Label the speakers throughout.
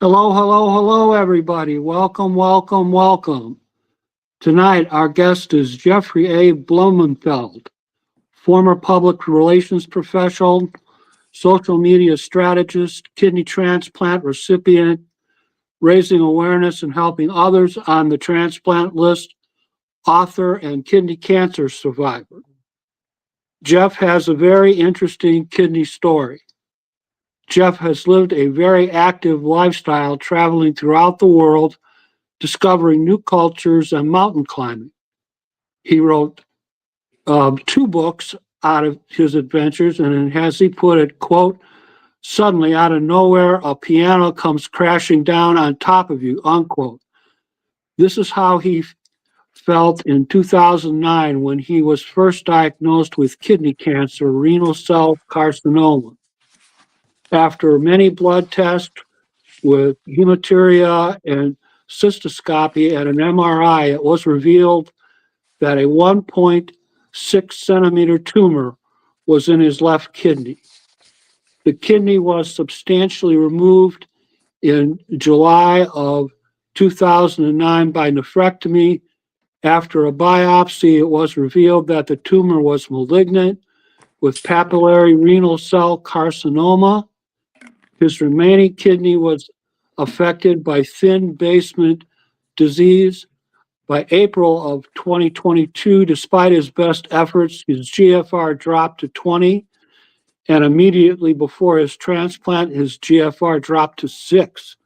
Speaker 1: Hello, hello, hello, everybody. Welcome, welcome, welcome. Tonight, our guest is Jeffrey A. Blumenfeld, former public relations professional, social media strategist, kidney transplant recipient, raising awareness and helping others on the transplant list, author, and kidney cancer survivor. Jeff has a very interesting kidney story. Jeff has lived a very active lifestyle traveling throughout the world discovering new cultures and mountain climbing. He wrote two books out of his adventures, and as he put it, quote, suddenly out of nowhere, a piano comes crashing down on top of you, unquote. This is how he felt in 2009 when he was first diagnosed with kidney cancer, renal cell carcinoma. After many blood tests with hematuria and cystoscopy and an MRI, it was revealed that a 1.6 centimeter tumor was in his left kidney. The kidney was substantially removed in July of 2009 by nephrectomy. After a biopsy, it was revealed that the tumor was malignant with papillary renal cell carcinoma. His remaining kidney was affected by thin basement disease. By April of 2022, despite his best efforts, his GFR dropped to 20, and immediately before his transplant, his GFR dropped to 6.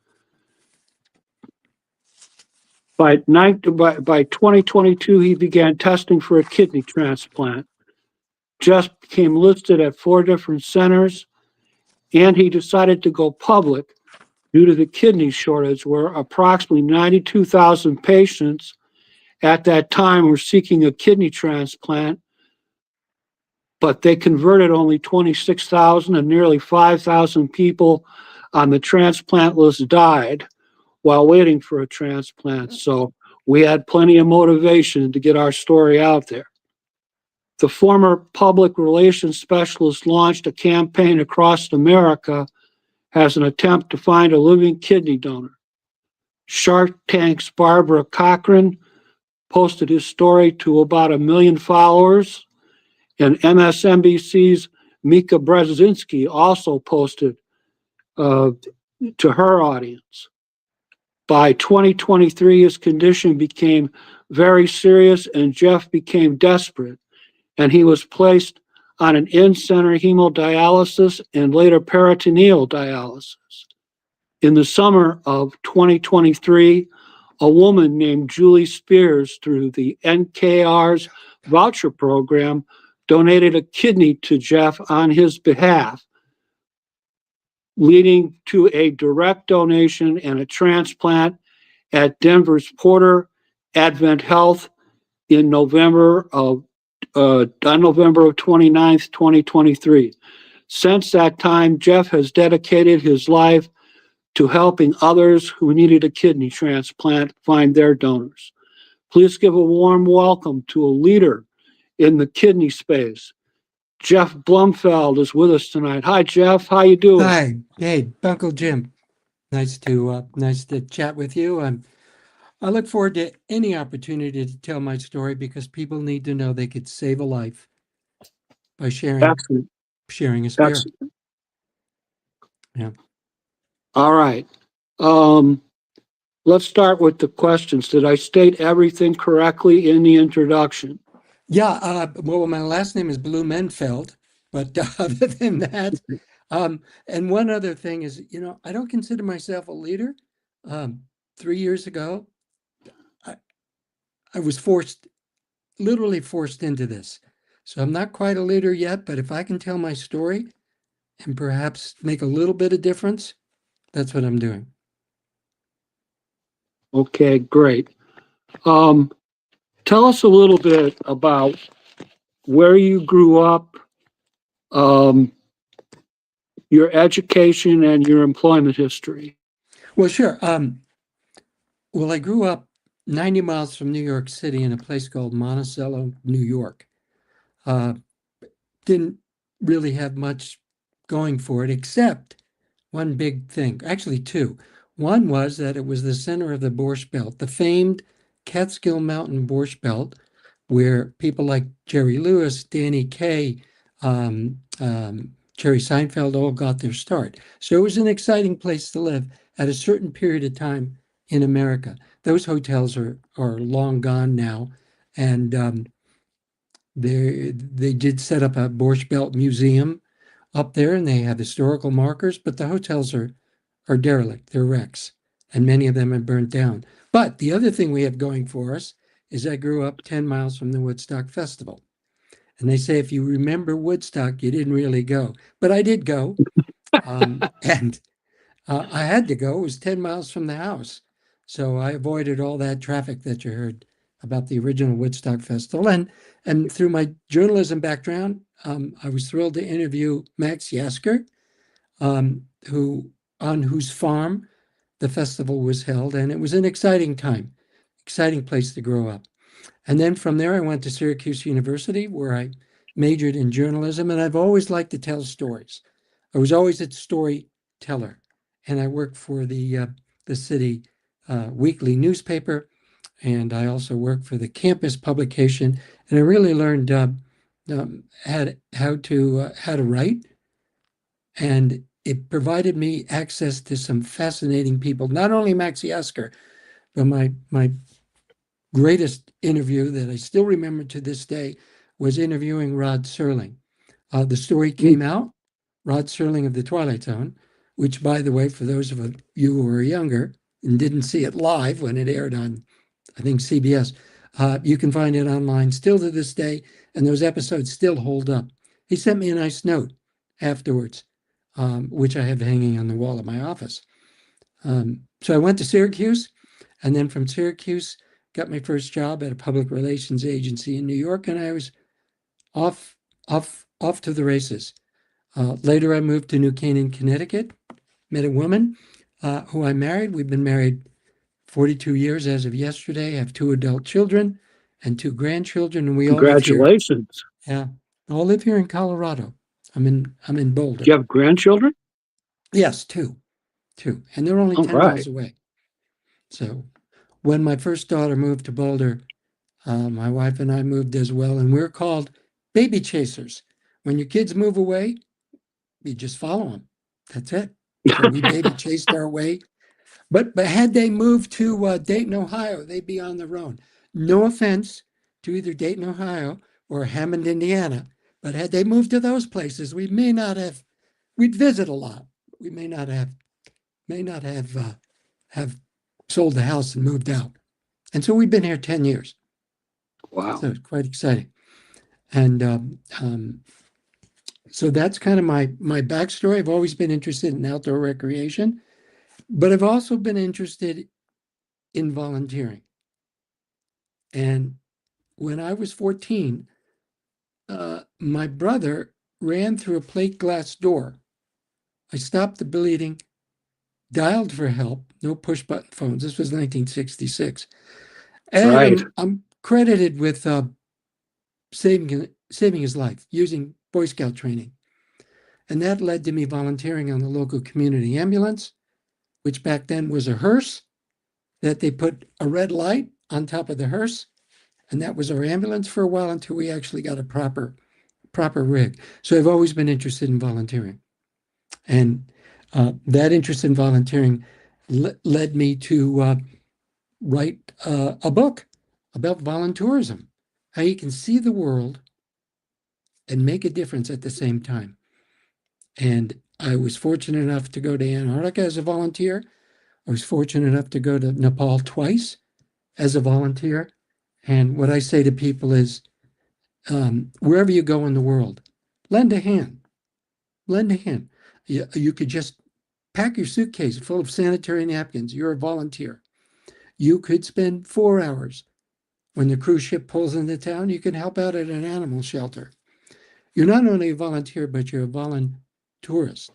Speaker 1: By 2022, he began testing for a kidney transplant. Jeff became listed at 4 different centers, and he decided to go public due to the kidney shortage, where approximately 92,000 patients at that time were seeking a kidney transplant, but they converted only 26,000 and nearly 5,000 people on the transplant list died while waiting for a transplant. So we had plenty of motivation to get our story out there. The former public relations specialist launched a campaign across America as an attempt to find a living kidney donor. Shark Tank's Barbara Cochran posted his story to about 1 million followers, and MSNBC's Mika Brzezinski also posted to her audience. By 2023, his condition became very serious, and Jeff became desperate, and he was placed on an in-center hemodialysis and later peritoneal dialysis. In the summer of 2023, a woman named Julie Spears, through the NKR's voucher program, donated a kidney to Jeff on his behalf, leading to a direct donation and a transplant at Denver's Porter Advent Health in November of 29th, 2023. Since that time, Jeff has dedicated his life to helping others who needed a kidney transplant find their donors. Please give a warm welcome to a leader in the kidney space. Jeff Blumfeld is with us tonight. Hi, Jeff. How you doing?
Speaker 2: Hi, hey, Uncle Jim. Nice to chat with you. I look forward to any opportunity to tell my story because people need to know they could save a life by
Speaker 1: Excellent.
Speaker 2: sharing a spare.
Speaker 1: Excellent.
Speaker 2: Yeah.
Speaker 1: All right. Let's start with the questions. Did I state everything correctly in the introduction?
Speaker 2: Yeah, well, my last name is Blumenfeld, but other than that, and one other thing is, I don't consider myself a leader. 3 years ago, I was literally forced into this. So I'm not quite a leader yet, but if I can tell my story and perhaps make a little bit of difference, that's what I'm doing.
Speaker 1: Okay, great. Tell us a little bit about where you grew up, your education, and your employment history.
Speaker 2: Well, sure. Well, I grew up 90 miles from New York City in a place called Monticello, New York. Didn't really have much going for it except one big thing, actually two. One was that it was the center of the Borscht Belt, the famed Catskill Mountain Borscht Belt, where people like Jerry Lewis, Danny Kaye, Jerry Seinfeld all got their start. So it was an exciting place to live at a certain period of time in America. Those hotels are long gone now, and they did set up a Borscht Belt museum up there, and they have historical markers, but the hotels are derelict, they're wrecks, and many of them have burnt down. But the other thing we have going for us is I grew up 10 miles from the Woodstock Festival. And they say if you remember Woodstock, you didn't really go. But I did go. And I had to go. It was 10 miles from the house. So I avoided all that traffic that you heard about the original Woodstock Festival. And through my journalism background, I was thrilled to interview Max Yasker, on whose farm the festival was held. And it was an exciting time, exciting place to grow up. And then from there, I went to Syracuse University, where I majored in journalism. And I've always liked to tell stories. I was always a storyteller. And I worked for the city weekly newspaper. And I also worked for the campus publication. And I really learned how to write. And it provided me access to some fascinating people, not only Max Yasker, but my greatest interview that I still remember to this day was interviewing Rod Serling. The story came out, Rod Serling of the Twilight Zone, which, by the way, for those of you who are younger and didn't see it live when it aired on, I think, CBS, you can find it online still to this day, and those episodes still hold up. He sent me a nice note afterwards, which I have hanging on the wall of my office. So I went to Syracuse, and then from Syracuse, got my first job at a public relations agency in New York, and I was off to the races. Later, I moved to New Canaan, Connecticut, met a woman who I married. We've been married 42 years as of yesterday, have 2 adult children and 2 grandchildren, and we all live here.
Speaker 1: Congratulations.
Speaker 2: Yeah, all live here in Colorado. I'm in Boulder.
Speaker 1: Do you have grandchildren?
Speaker 2: Yes, 2, and they're only
Speaker 1: All
Speaker 2: 10
Speaker 1: right.
Speaker 2: miles away. So when my first daughter moved to Boulder, my wife and I moved as well, and we're called baby chasers. When your kids move away, you just follow them. That's it. So we baby chased our way. But had they moved to Dayton, Ohio, they'd be on their own. No offense to either Dayton, Ohio, or Hammond, Indiana, but had they moved to those places, we may not have. We'd visit a lot. We may not have sold the house and moved out. And so we've been here 10 years.
Speaker 1: Wow.
Speaker 2: So it's quite exciting. And so that's kind of my backstory. I've always been interested in outdoor recreation, but I've also been interested in volunteering. And when I was 14, my brother ran through a plate glass door. I stopped the bleeding, dialed for help, no push button phones. This was 1966. And
Speaker 1: Right.
Speaker 2: I'm credited with saving his life using Boy Scout training. And that led to me volunteering on the local community ambulance, which back then was a hearse that they put a red light on top of the hearse. And that was our ambulance for a while until we actually got a proper rig. So I've always been interested in volunteering. And that interest in volunteering led me to write a book about volunteerism, how you can see the world and make a difference at the same time. And I was fortunate enough to go to Antarctica as a volunteer. I was fortunate enough to go to Nepal twice as a volunteer. And what I say to people is, wherever you go in the world, lend a hand. Lend a hand. You could just pack your suitcase full of sanitary napkins. You're a volunteer. You could spend 4 hours when the cruise ship pulls into town. You can help out at an animal shelter. You're not only a volunteer, but you're a voluntourist.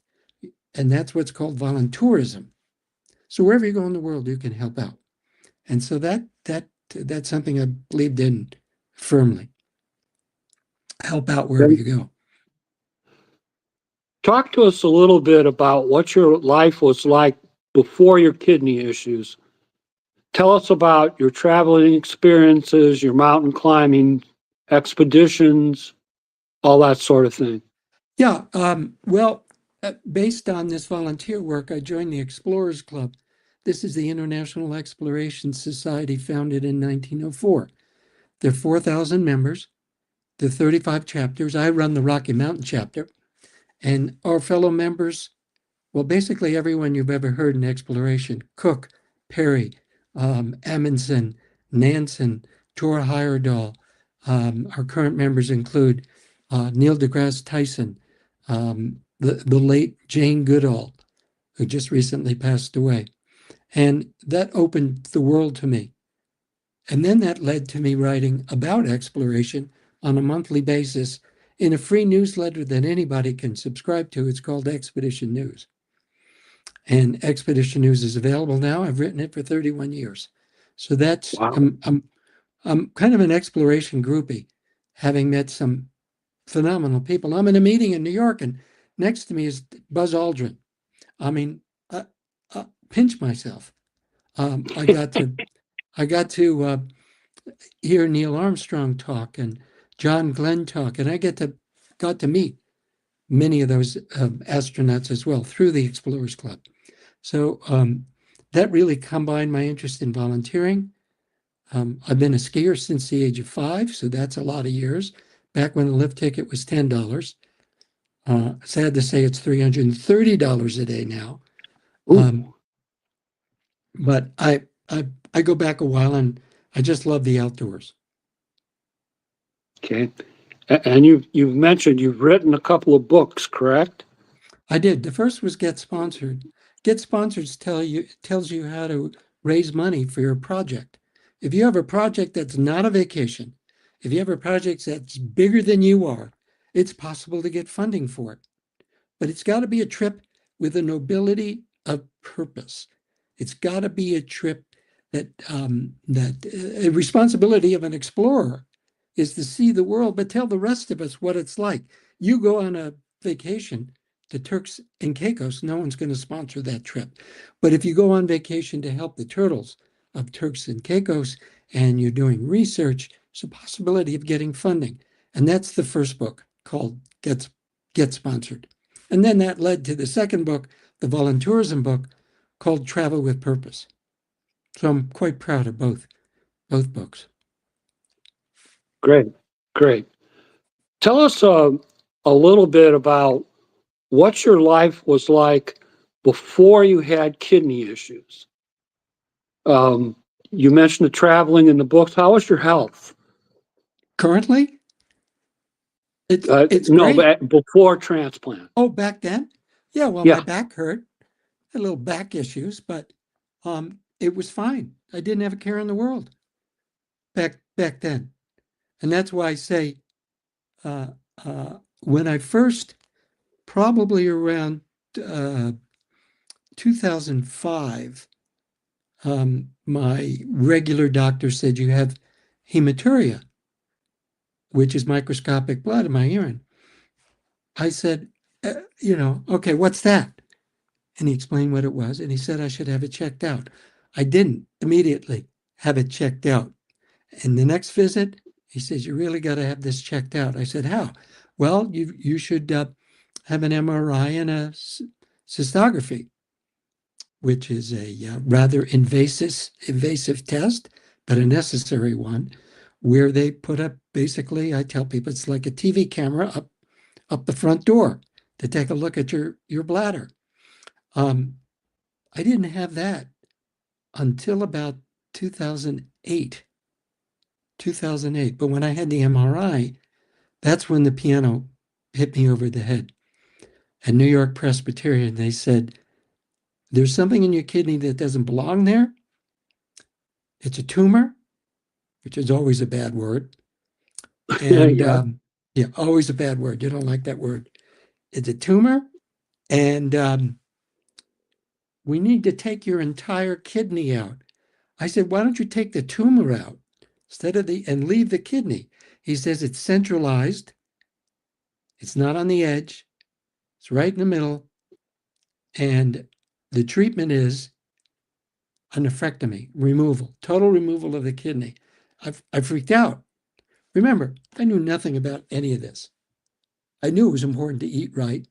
Speaker 2: And that's what's called voluntourism. So wherever you go in the world, you can help out. And so that's something I believed in firmly. Help out wherever you go.
Speaker 1: Talk to us a little bit about what your life was like before your kidney issues. Tell us about your traveling experiences, your mountain climbing expeditions, all that sort of thing.
Speaker 2: Yeah, well, based on this volunteer work, I joined the Explorers Club. This is the International Exploration Society founded in 1904. There are 4,000 members. There are 35 chapters. I run the Rocky Mountain chapter. And our fellow members, well, basically everyone you've ever heard in exploration: Cook, Perry, Amundsen, Nansen, Tor Heyerdahl. Our current members include Neil deGrasse Tyson, the late Jane Goodall, who just recently passed away. And that opened the world to me. And then that led to me writing about exploration on a monthly basis in a free newsletter that anybody can subscribe to. It's called Expedition News. And Expedition News is available now. I've written it for 31 years. So that's,
Speaker 1: Wow.
Speaker 2: I'm kind of an exploration groupie, having met some phenomenal people. I'm in a meeting in New York, and next to me is Buzz Aldrin. I mean, pinch myself. I got to hear Neil Armstrong talk and John Glenn talk, and I got to meet many of those astronauts as well through the Explorers Club. So that really combined my interest in volunteering. I've been a skier since the age of 5, so that's a lot of years. Back when the lift ticket was $10. Sad to say it's $330 a day now. But I go back a while, and I just love the outdoors.
Speaker 1: Okay. And you've mentioned you've written a couple of books, correct?
Speaker 2: I did. The first was Get Sponsored. Get Sponsored tells you how to raise money for your project. If you have a project that's not a vacation, if you have a project that's bigger than you are, it's possible to get funding for it. But it's got to be a trip with a nobility of purpose. It's got to be a trip that a responsibility of an explorer is to see the world, but tell the rest of us what it's like. You go on a vacation to Turks and Caicos, no one's going to sponsor that trip. But if you go on vacation to help the turtles of Turks and Caicos and you're doing research, it's a possibility of getting funding. And that's the first book, called Get Sponsored. And then that led to the second book, the volunteerism book, called Travel with Purpose. So I'm quite proud of both books.
Speaker 1: Great, great. Tell us a little bit about what your life was like before you had kidney issues. You mentioned the traveling in the books. How was your health?
Speaker 2: Currently, it's
Speaker 1: No,
Speaker 2: great.
Speaker 1: but before transplant.
Speaker 2: Oh, back then? Yeah, well, my
Speaker 1: Yeah.
Speaker 2: back hurt. Had little back issues, but it was fine. I didn't have a care in the world back then. And that's why I say when I first, probably around 2005, my regular doctor said, you have hematuria, which is microscopic blood in my urine. I said, okay, what's that? And he explained what it was, and he said I should have it checked out. I didn't immediately have it checked out. And the next visit, he says, you really got to have this checked out. I said, how? Well, you should have an MRI and a cystography, which is a rather invasive test, but a necessary one, where they put up, basically, I tell people it's like a TV camera up the front door to take a look at your bladder. I didn't have that until about 2008. But when I had the MRI, that's when the piano hit me over the head. At New York Presbyterian, they said, there's something in your kidney that doesn't belong there. It's a tumor, which is always a bad word. And
Speaker 1: Yeah.
Speaker 2: always a bad word. You don't like that word. It's a tumor, and we need to take your entire kidney out. I said, why don't you take the tumor out instead of and leave the kidney? He says it's centralized. It's not on the edge. It's right in the middle. And The treatment is a nephrectomy, removal, total removal of the kidney. I freaked out. Remember, I knew nothing about any of this. I knew it was important to eat right,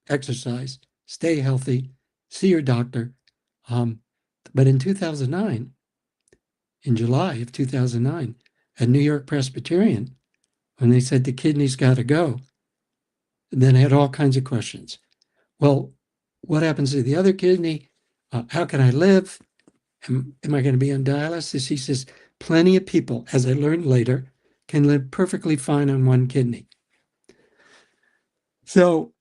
Speaker 2: exercise, stay healthy, see your doctor. But in 2009, in July of 2009, at New York Presbyterian, when they said the kidney's got to go, then I had all kinds of questions. Well, what happens to the other kidney? How can I live? Am I going to be on dialysis? He says, plenty of people, as I learned later, can live perfectly fine on one kidney. So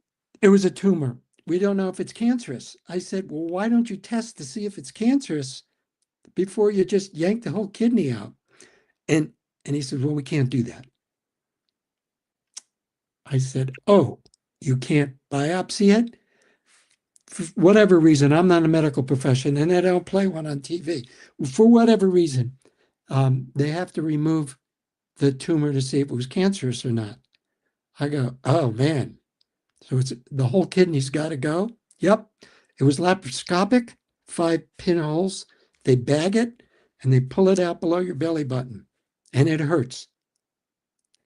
Speaker 2: it was a tumor. We don't know if it's cancerous. I said, well, why don't you test to see if it's cancerous before you just yank the whole kidney out? And he said, well, we can't do that. I said, oh, you can't biopsy it? For whatever reason, I'm not a medical profession and I don't play one on TV. For whatever reason, they have to remove the tumor to see if it was cancerous or not. I go, oh man. So it's the whole kidney's got to go? Yep. It was laparoscopic, 5 pinholes. They bag it and they pull it out below your belly button. And it hurts.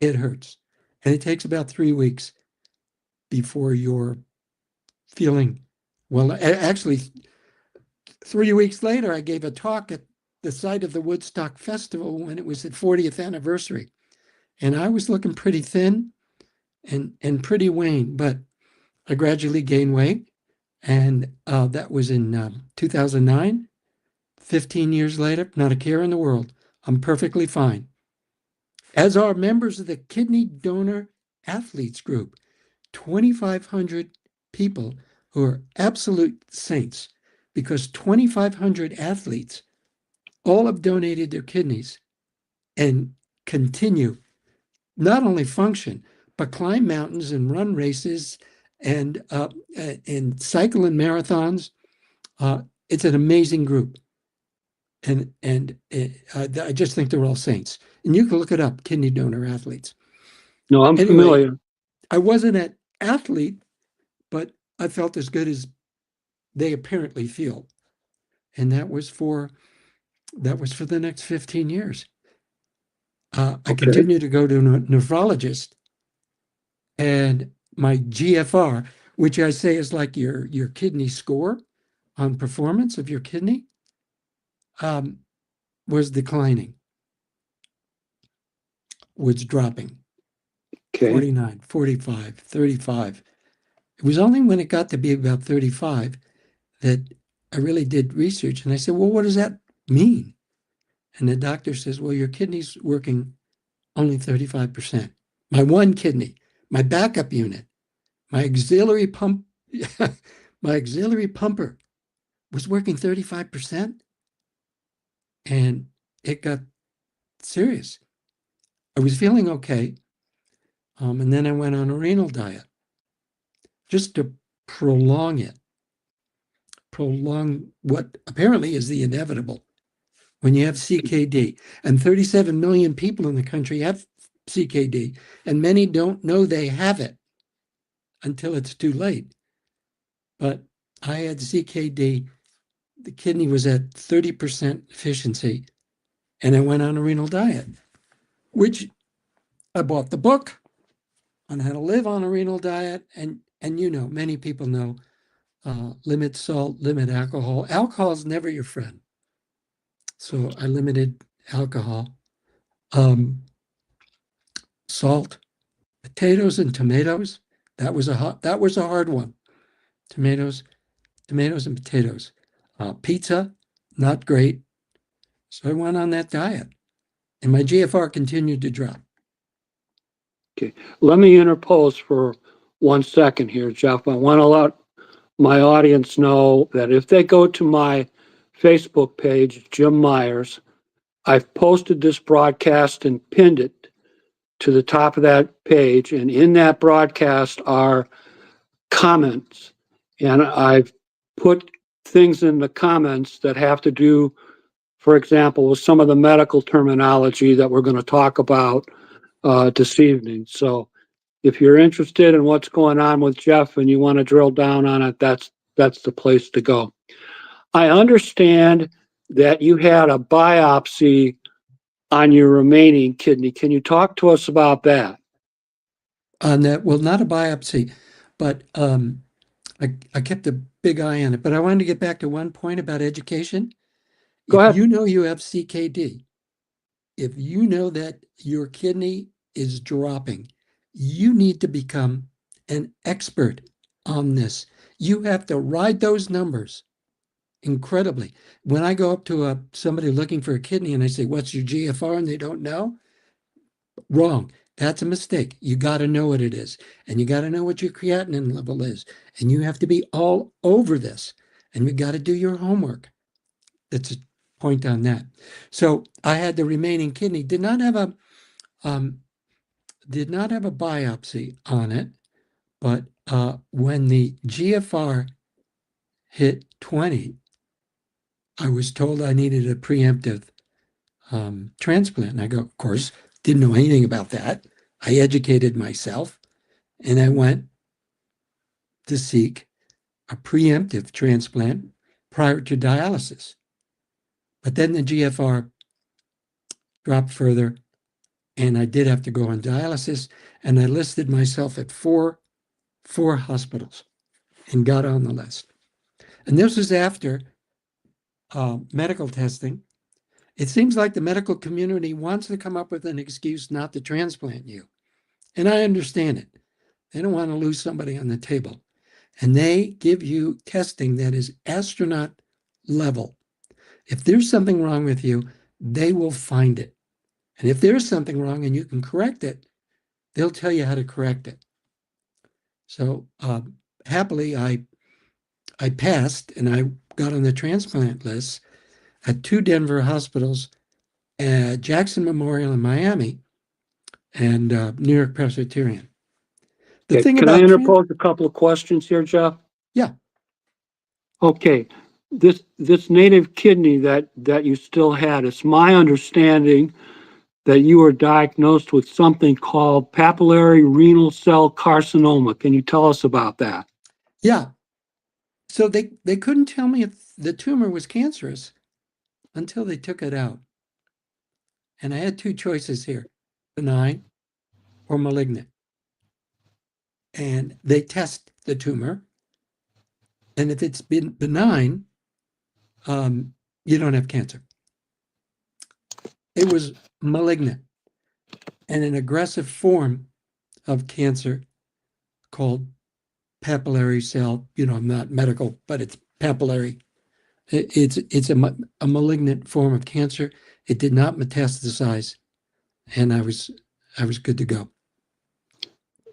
Speaker 2: It hurts. And it takes about 3 weeks before you're feeling well. Actually, 3 weeks later, I gave a talk at the site of the Woodstock Festival when it was its 40th anniversary. And I was looking pretty thin and pretty wan, but I gradually gained weight. And that was in 2009. 15 years later, not a care in the world. I'm perfectly fine. As are members of the Kidney Donor Athletes Group, 2,500 people who are absolute saints, because 2,500 athletes all have donated their kidneys and continue not only function, but climb mountains and run races and cycle in marathons. It's an amazing group. And I just think they're all saints. And you can look it up, Kidney Donor Athletes.
Speaker 1: No, I'm
Speaker 2: Anyway,
Speaker 1: familiar.
Speaker 2: I wasn't an athlete, but I felt as good as they apparently feel. And that was for the next 15 years. I continued to go to a nephrologist, and my GFR, which I say is like your kidney score on performance of your kidney, was declining, was dropping.
Speaker 1: Okay.
Speaker 2: 49, 45, 35. It was only when it got to be about 35 that I really did research. And I said, well, what does that mean? And the doctor says, well, your kidney's working only 35%. My one kidney, my backup unit, my auxiliary pump, my auxiliary pumper was working 35%. And it got serious. I was feeling okay. And then I went on a renal diet just to prolong what apparently is the inevitable when you have CKD. And 37 million people in the country have CKD, and many don't know they have it until it's too late. But I had CKD. The kidney was at 30% efficiency, and I went on a renal diet, which I bought the book on how to live on a renal diet. And many people know, limit salt, limit alcohol. Alcohol is never your friend. So I limited alcohol, salt, potatoes and tomatoes. That was a hard one. Tomatoes and potatoes. Pizza, not great. So I went on that diet, and my GFR continued to drop.
Speaker 1: Okay. Let me interpose for 1 second here, Jeff. I want to let my audience know that if they go to my Facebook page, Jim Myers, I've posted this broadcast and pinned it to the top of that page. And in that broadcast are comments. And I've put things in the comments that have to do, for example, with some of the medical terminology that we're going to talk about this evening. So if you're interested in what's going on with Jeff and you want to drill down on it, that's the place to go. I understand that you had a biopsy on your remaining kidney. Can you talk to us about that?
Speaker 2: On that, well, not a biopsy, but I kept a big eye on it. But I wanted to get back to one point about education.
Speaker 1: Go
Speaker 2: If
Speaker 1: ahead.
Speaker 2: you know you have CKD, if you know that your kidney is dropping, you need to become an expert on this. You have to ride those numbers incredibly. When I go up to somebody looking for a kidney and I say, "What's your GFR?" and they don't know, wrong. That's a mistake. You got to know what it is, and you got to know what your creatinine level is, and you have to be all over this, and you got to do your homework. That's a point on that. So I had the remaining kidney. Um, did not have a biopsy on it, but when the GFR hit 20, I was told I needed a preemptive transplant. And I go, of course, didn't know anything about that. I educated myself and I went to seek a preemptive transplant prior to dialysis. But then the GFR dropped further and I did have to go on dialysis. And I listed myself at four hospitals and got on the list. And this was after medical testing. It seems like the medical community wants to come up with an excuse not to transplant you. And I understand it. They don't want to lose somebody on the table. And they give you testing that is astronaut level. If there's something wrong with you, they will find it. And if there's something wrong and you can correct it, they'll tell you how to correct it. So happily, I passed and I got on the transplant list at two Denver hospitals, Jackson Memorial in Miami, and New York Presbyterian. The
Speaker 1: Okay.
Speaker 2: thing
Speaker 1: Can I
Speaker 2: about
Speaker 1: interpose a couple of questions here, Jeff?
Speaker 2: yeah,
Speaker 1: Okay. This native kidney that you still had, it's my understanding that you were diagnosed with something called papillary renal cell carcinoma. Can you tell us about that?
Speaker 2: yeah. So they couldn't tell me if the tumor was cancerous until they took it out. And I had two choices here, benign or malignant. And they test the tumor. And if it's been benign, you don't have cancer. It was malignant and an aggressive form of cancer called papillary cell. I'm not medical, but it's papillary. It's a malignant form of cancer. It did not metastasize, and I was good to go.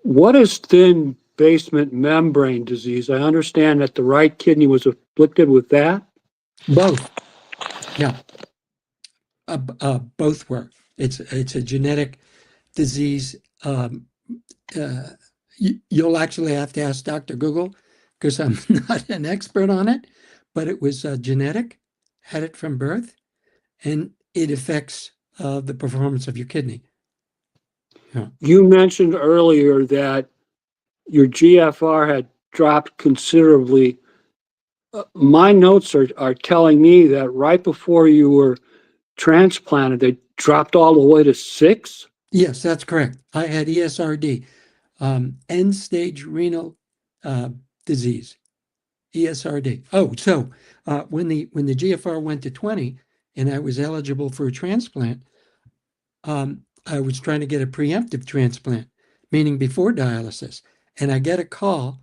Speaker 1: What is thin basement membrane disease? I understand that the right kidney was afflicted with that.
Speaker 2: Both, yeah, both were. It's a genetic disease. You'll actually have to ask Dr. Google because I'm not an expert on it, but it was genetic, had it from birth, and it affects the performance of your kidney. Yeah.
Speaker 1: You mentioned earlier that your GFR had dropped considerably. My notes are telling me that right before you were transplanted, they dropped all the way to 6.
Speaker 2: Yes, that's correct. I had ESRD, end stage renal disease, ESRD. Oh, so when the GFR went to 20 and I was eligible for a transplant, I was trying to get a preemptive transplant, meaning before dialysis. And I get a call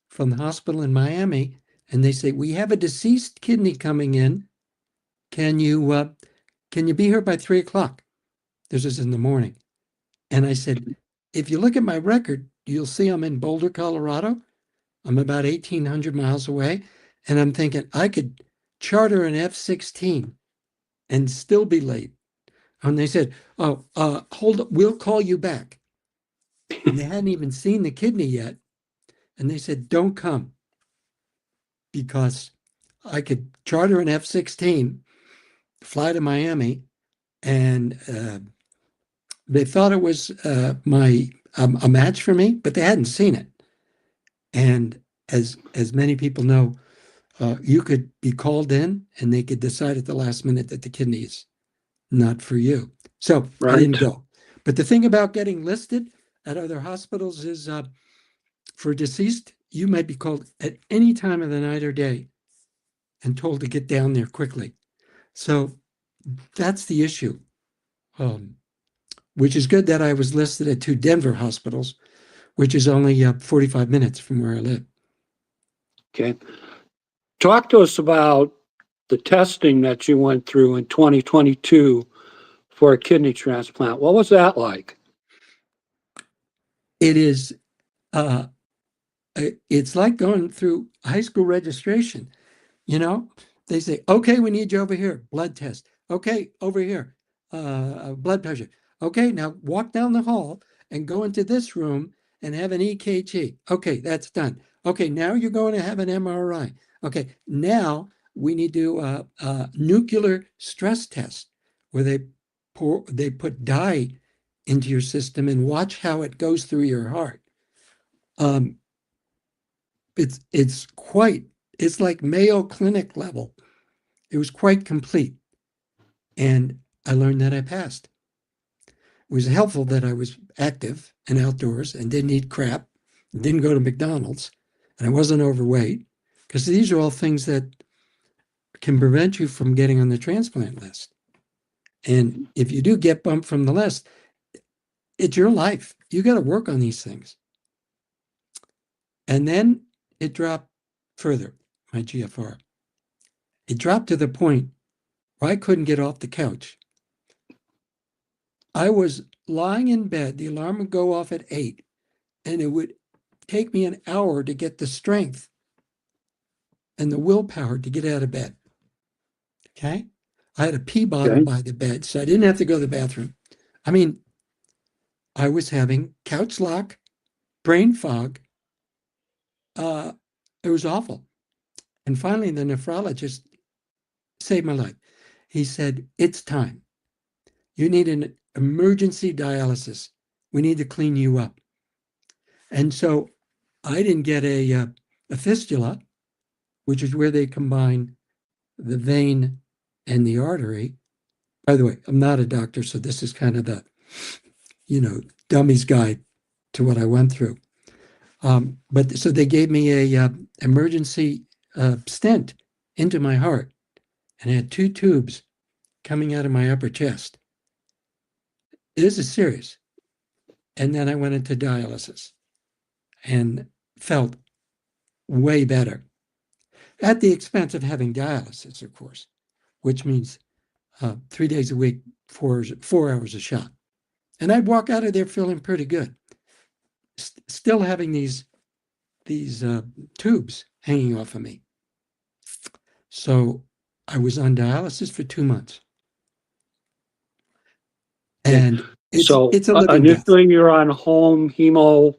Speaker 2: from the hospital in Miami, and they say, "We have a deceased kidney coming in. Can you be here by 3 o'clock?" This is in the morning. And I said, "If you look at my record, you'll see I'm in Boulder, Colorado. I'm about 1,800 miles away." And I'm thinking I could charter an F-16 and still be late. And they said, "Oh, hold up, we'll call you back." And they hadn't even seen the kidney yet. And they said, "Don't come because I could charter an F-16, fly to Miami." And they thought it was a match for me, but they hadn't seen it. And as many people know, You could be called in and they could decide at the last minute that the kidney is not for you. So I didn't
Speaker 1: Right.
Speaker 2: go. But the thing about getting listed at other hospitals is for deceased, you might be called at any time of the night or day and told to get down there quickly. So that's the issue, which is good that I was listed at 2 Denver hospitals, which is only 45 minutes from where I live.
Speaker 1: Okay. Talk to us about the testing that you went through in 2022 for a kidney transplant. What was that like?
Speaker 2: It is, uh, it's like going through high school registration. You know, they say, okay, we need you over here, blood test. Okay, over here, blood pressure. Okay, now walk down the hall and go into this room and have an EKG. Okay, that's done. Okay, now you're going to have an MRI. Okay, now we need to do a nuclear stress test where they put dye into your system and watch how it goes through your heart. Um, it's like Mayo Clinic level. It was quite complete. And I learned that I passed. It was helpful that I was active and outdoors and didn't eat crap, didn't go to McDonald's, and I wasn't overweight, because these are all things that can prevent you from getting on the transplant list. And if you do get bumped from the list, it's your life. You got to work on these things. And then it dropped further, my GFR. It dropped to the point where I couldn't get off the couch. I was lying in bed, the alarm would go off at 8, and it would take me an hour to get the strength and the willpower to get out of bed. Okay. I had a pee bottle
Speaker 1: Okay.
Speaker 2: by the bed, so I didn't have to go to the bathroom. I mean, I was having couch lock, brain fog. It was awful. And finally, the nephrologist saved my life. He said, it's time. You need an emergency dialysis. We need to clean you up. And so I didn't get a fistula, which is where they combine the vein and the artery. By the way, I'm not a doctor, so this is kind of the, dummy's guide to what I went through. But so they gave me a emergency stent into my heart, and I had 2 tubes coming out of my upper chest. This is serious. And then I went into dialysis and felt way better at the expense of having dialysis, of course, which means 3 days a week, 4 hours a shot. And I'd walk out of there feeling pretty good, still having these tubes hanging off of me. So I was on dialysis for 2 months. And it's a living death.
Speaker 1: Initially you're on home hemo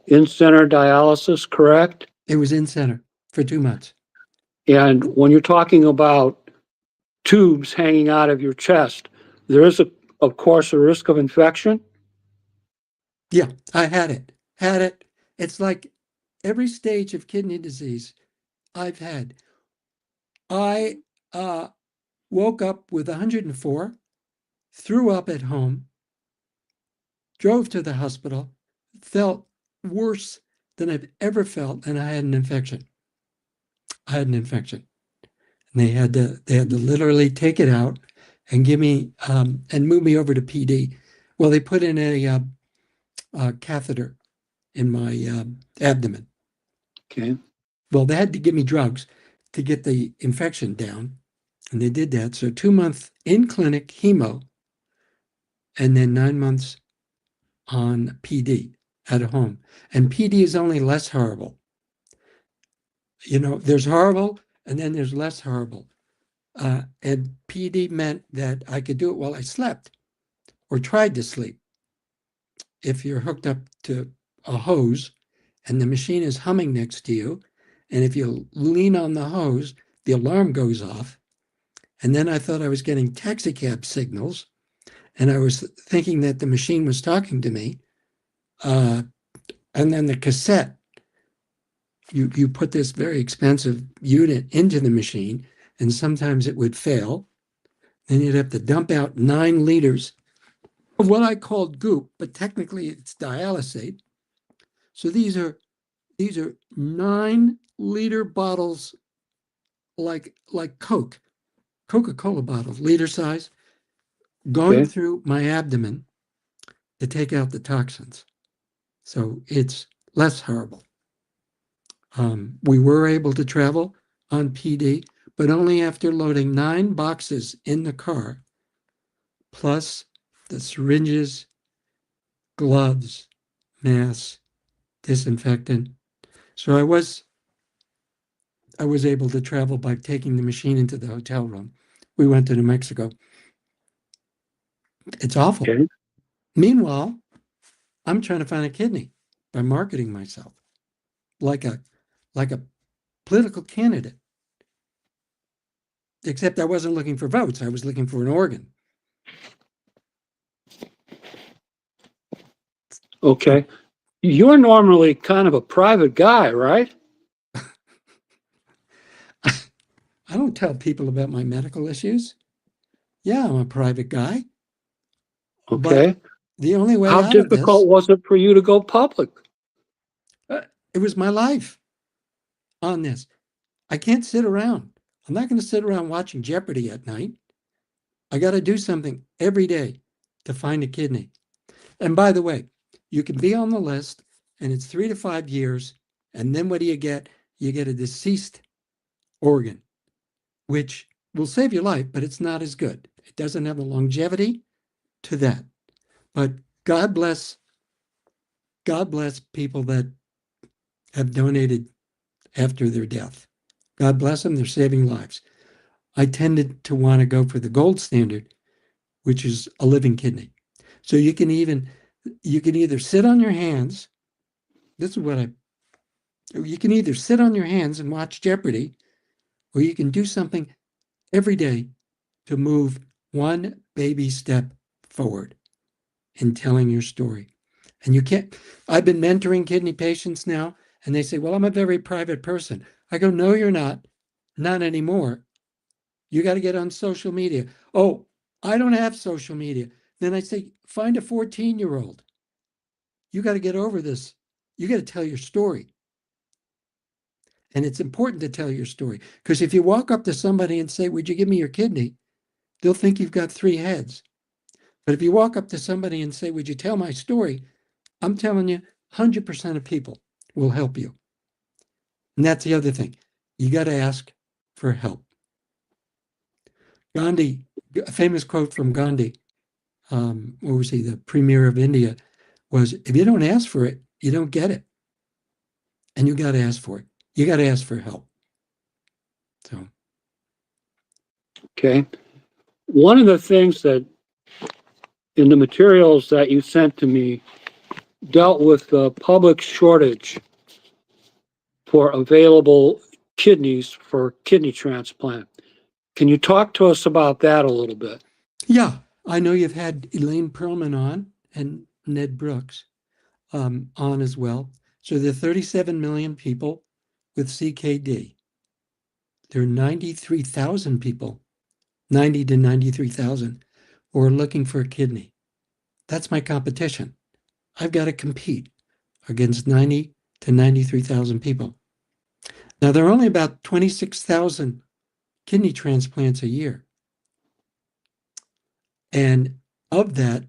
Speaker 1: in-center dialysis, correct?
Speaker 2: It was in center for 2 months.
Speaker 1: And when you're talking about tubes hanging out of your chest, there is, of course, a risk of infection.
Speaker 2: Yeah, I had it. It's like every stage of kidney disease I've had. I woke up with 104, threw up at home, drove to the hospital, felt worse than I've ever felt, and I had an infection. And they had to literally take it out and give me and move me over to PD. Well, they put in a catheter in my abdomen.
Speaker 1: Okay.
Speaker 2: Well, they had to give me drugs to get the infection down, and they did that. So 2 months in clinic hemo, and then 9 months on PD at home. And PD is only less horrible. There's horrible, and then there's less horrible. And PD meant that I could do it while I slept or tried to sleep. If you're hooked up to a hose and the machine is humming next to you, and if you lean on the hose, the alarm goes off. And then I thought I was getting taxicab signals, and I was thinking that the machine was talking to me. And then the cassette you put this very expensive unit into the machine, and sometimes it would fail. Then you'd have to dump out 9 liters of what I called goop, but technically it's dialysate. So these are 9-liter bottles, like Coca-Cola bottles, liter size, going
Speaker 1: Okay.
Speaker 2: through my abdomen to take out the toxins. So it's less horrible. We were able to travel on PD, but only after loading 9 boxes in the car, plus the syringes, gloves, masks, disinfectant. So I was able to travel by taking the machine into the hotel room. We went to New Mexico. It's awful.
Speaker 1: Okay.
Speaker 2: Meanwhile, I'm trying to find a kidney by marketing myself like a political candidate. Except I wasn't looking for votes. I was looking for an organ.
Speaker 1: Okay. You're normally kind of a private guy, right?
Speaker 2: I don't tell people about my medical issues. Yeah, I'm a private guy, but
Speaker 1: Okay.
Speaker 2: the only way
Speaker 1: How
Speaker 2: out of this,
Speaker 1: difficult was it for you to go public?
Speaker 2: it was my life on this. I can't sit around. I'm not going to sit around watching Jeopardy at night. I got to do something every day to find a kidney. And by the way, you can be on the list and it's 3 to 5 years. And then what do you get? You get a deceased organ, which will save your life, but it's not as good. It doesn't have the longevity to that. But God bless people that have donated after their death. God bless them, they're saving lives. I tended to want to go for the gold standard, which is a living kidney. So you can either sit on your hands. This is what you can either sit on your hands and watch Jeopardy, or you can do something every day to move one baby step forward in telling your story. And you can't, I've been mentoring kidney patients now, and they say, well, I'm a very private person. I go, no, you're not. Not anymore. You got to get on social media. Oh, I don't have social media. Then I say, find a 14-year-old. You got to get over this. You got to tell your story. And it's important to tell your story, because if you walk up to somebody and say, would you give me your kidney? They'll think you've got 3 heads. But if you walk up to somebody and say, would you tell my story? I'm telling you, 100% of people will help you. And that's the other thing. You got to ask for help. Gandhi, a famous quote from Gandhi, what was he, the premier of India, was, if you don't ask for it, you don't get it. And you got to ask for it. You got to ask for help. So,
Speaker 1: Okay. One of the things that in the materials that you sent to me dealt with the public shortage for available kidneys for kidney transplant. Can you talk to us about that a little bit?
Speaker 2: yeah, I know you've had Elaine Perlman on and Ned Brooks on as well. So there are 37 million people with CKD. There are 93,000 people, 90 to 93,000, who are looking for a kidney. That's my competition. I've got to compete against 90 to 93,000 people. Now, there are only about 26,000 kidney transplants a year. And of that,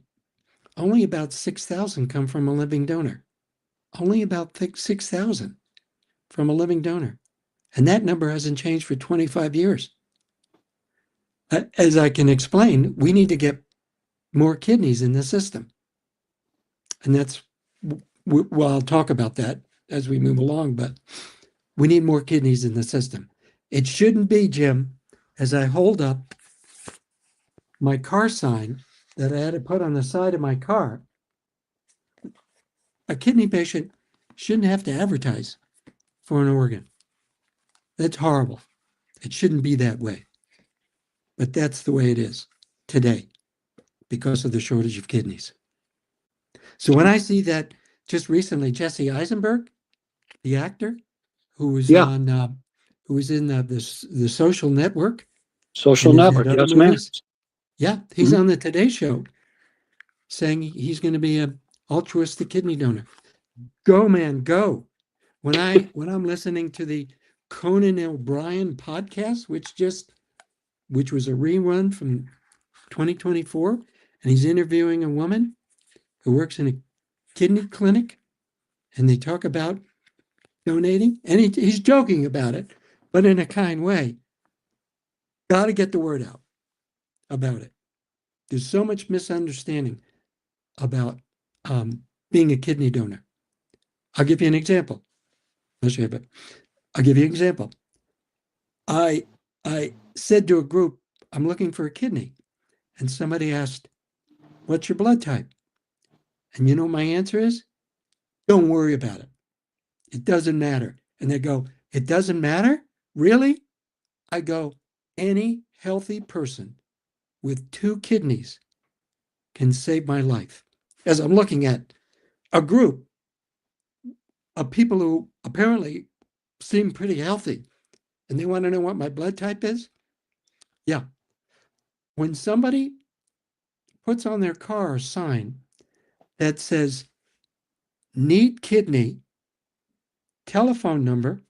Speaker 2: only about 6,000 come from a living donor. Only about 6,000 from a living donor. And that number hasn't changed for 25 years. As I can explain, we need to get more kidneys in the system. And that's, well, I'll talk about that as we move along, but we need more kidneys in the system. It shouldn't be, Jim, as I hold up my car sign that I had to put on the side of my car, a kidney patient shouldn't have to advertise for an organ. That's horrible. It shouldn't be that way. But that's the way it is today because of the shortage of kidneys. So when I see that just recently, Jesse Eisenberg, the actor who was
Speaker 1: Yeah.
Speaker 2: on who was in the Social Network
Speaker 1: Social
Speaker 2: and has had
Speaker 1: Network.
Speaker 2: other
Speaker 1: Yes, ma'am.
Speaker 2: movies. Yeah, he's
Speaker 1: Mhm.
Speaker 2: on the Today Show saying he's going to be an altruistic kidney donor. Go, man, go. When I'm listening to the Conan O'Brien podcast, which was a rerun from 2024, and he's interviewing a woman who works in a kidney clinic, and they talk about donating, and he's joking about it, but in a kind way. Got to get the word out about it. There's so much misunderstanding about being a kidney donor. I'll give you an example. I'll give you an example. I said to a group, I'm looking for a kidney. And somebody asked, what's your blood type? And you know what my answer is? Don't worry about it. It doesn't matter. And they go, it doesn't matter? Really? I go, any healthy person with 2 kidneys can save my life. As I'm looking at a group of people who apparently seem pretty healthy and they want to know what my blood type is. Yeah. When somebody puts on their car a sign that says, need kidney, telephone number,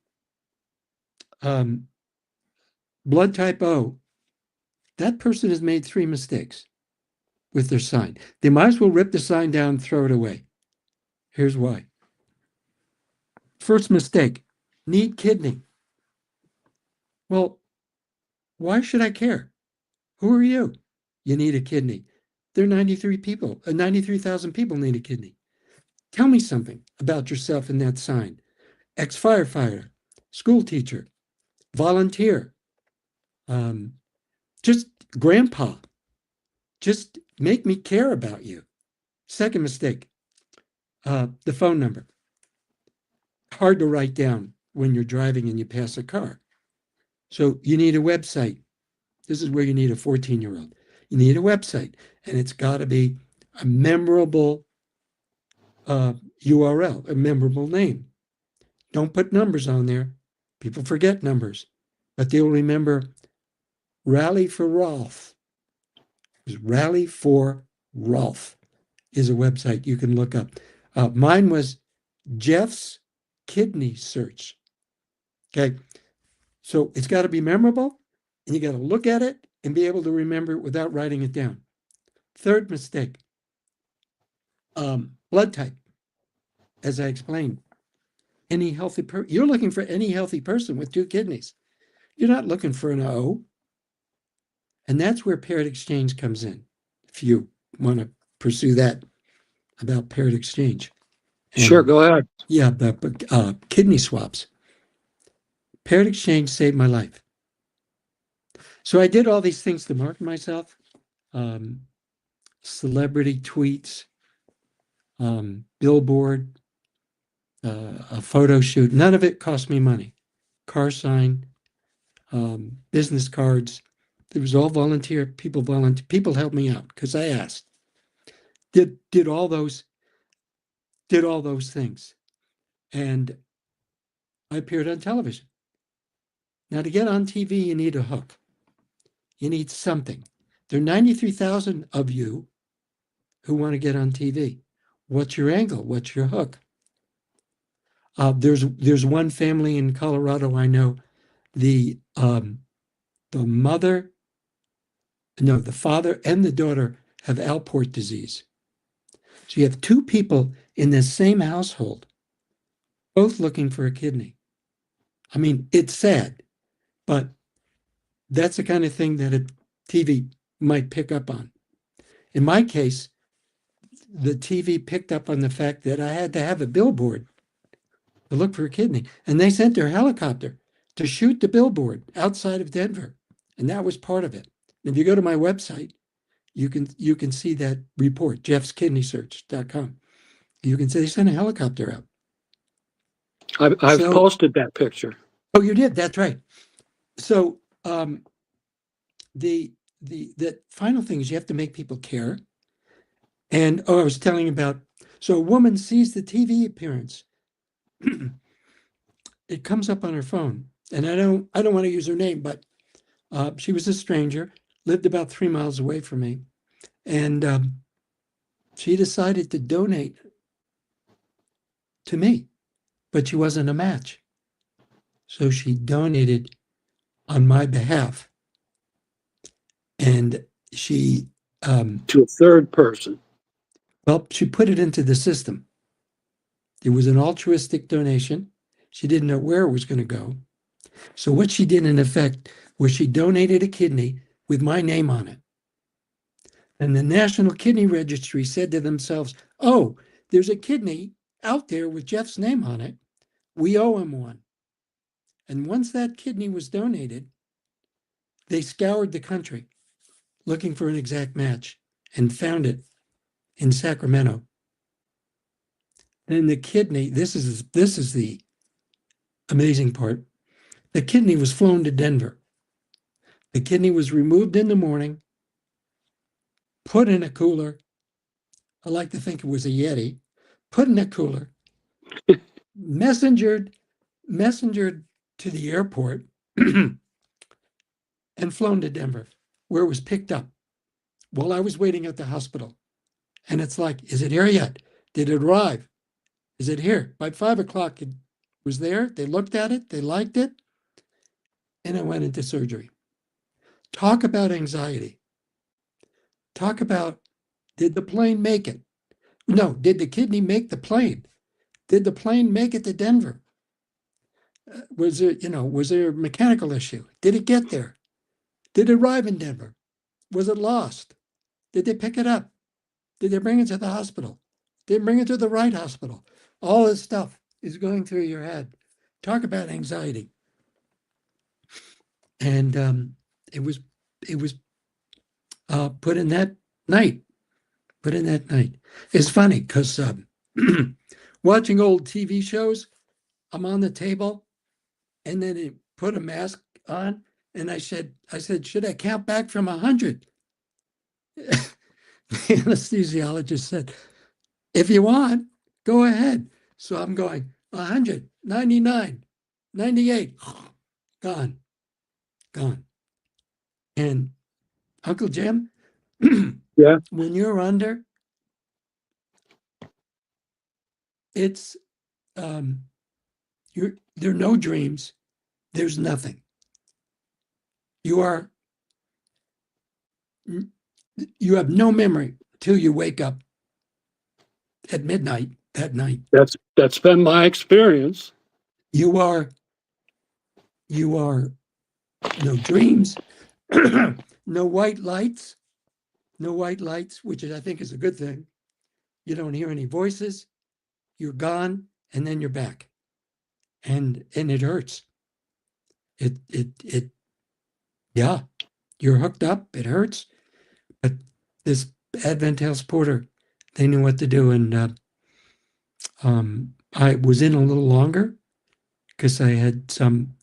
Speaker 2: blood type O, that person has made 3 mistakes with their sign. They might as well rip the sign down and throw it away. Here's why. First mistake, need kidney. Well, why should I care? Who are you? You need a kidney. There are 93,000 people need a kidney. Tell me something about yourself in that sign. Ex-firefighter, school teacher, volunteer, just grandpa. Just make me care about you. Second mistake, the phone number. Hard to write down when you're driving and you pass a car. So you need a website. This is where you need a 14-year-old. You need a website, and it's got to be a memorable URL, a memorable name. Don't put numbers on there. People forget numbers, but they'll remember Rally for Rolf. Rally for Rolf is a website you can look up. Mine was Jeff's Kidney Search. Okay. So it's got to be memorable, and you got to look at it and be able to remember it without writing it down. Third mistake, blood type. As I explained, you're looking for any healthy person with 2 kidneys. You're not looking for an O. And that's where paired exchange comes in, if you want to pursue that about paired exchange.
Speaker 1: Sure,
Speaker 2: And
Speaker 1: go ahead.
Speaker 2: yeah, the kidney swaps. Paired exchange saved my life. So I did all these things to market myself. Celebrity tweets, billboard, a photo shoot. None of it cost me money. Car sign, business cards. It was all volunteer. People helped me out because I asked. Did all those things, and I appeared on television. Now, to get on TV, you need a hook. You need something. There are 93,000 of you who want to get on TV. What's your angle? What's your hook? There's one family in Colorado I know. The mother, no, the father and the daughter have Alport disease. So you have 2 people in the same household, both looking for a kidney. I mean, it's sad, but that's the kind of thing that a TV might pick up on. In my case, the TV picked up on the fact that I had to have a billboard to look for a kidney, and they sent their helicopter to shoot the billboard outside of Denver, and that was part of it. And if you go to my website, you can see that report, jeffskidneysearch.com. You can see they sent a helicopter out.
Speaker 1: I've posted that picture.
Speaker 2: Oh, you did? That's right. So the final thing is you have to make people care. And I was telling about, so a woman sees the TV appearance it comes up on her phone, and I don't want to use her name, but she was a stranger, lived about 3 miles away from me, and she decided to donate to me, but she wasn't a match. So she donated on my behalf. And she,
Speaker 1: To a third person.
Speaker 2: well, she put it into the system. It was an altruistic donation. She didn't know where it was going to go. So what she did in effect was she donated a kidney with my name on it. And the National Kidney Registry said to themselves, oh, there's a kidney out there with Jeff's name on it. We owe him one. And once that kidney was donated, they scoured the country looking for an exact match and found it in Sacramento. And the kidney, this is the amazing part. The kidney was flown to Denver. The kidney was removed in the morning, put in a cooler. I like to think it was a Yeti, put in a cooler, messengered to the airport and flown to Denver, where it was picked up while I was waiting at the hospital. And it's like, is it here yet? Did it arrive? Is it here? By 5 o'clock, it was there. They looked at it, they liked it, and I went into surgery. Talk about anxiety. Talk about, did the plane make it? No, did the kidney make the plane? Did the plane make it to Denver? Was there a mechanical issue? Did it get there? Did it arrive in Denver? Was it lost? Did they pick it up? Did they bring it to the hospital? Did they bring it to the right hospital? All this stuff is going through your head. Talk about anxiety. And it was put in that night. It's funny because watching old TV shows, I'm on the table, and then he put a mask on, and I said, should I count back from 100? The anesthesiologist said, if you want, go ahead. So I'm going 100, 99, 98, gone. And Uncle Jim,
Speaker 1: Yeah.
Speaker 2: when you're under, it's there are no dreams. There's nothing. You have no memory till you wake up at midnight that night.
Speaker 1: That's been my experience.
Speaker 2: You are no dreams, no white lights, which I think is a good thing. You don't hear any voices. You're gone, and then you're back, and it hurts. It yeah, you're hooked up. It hurts, but this Advent House Porter, they knew what to do, and I was in a little longer because I had some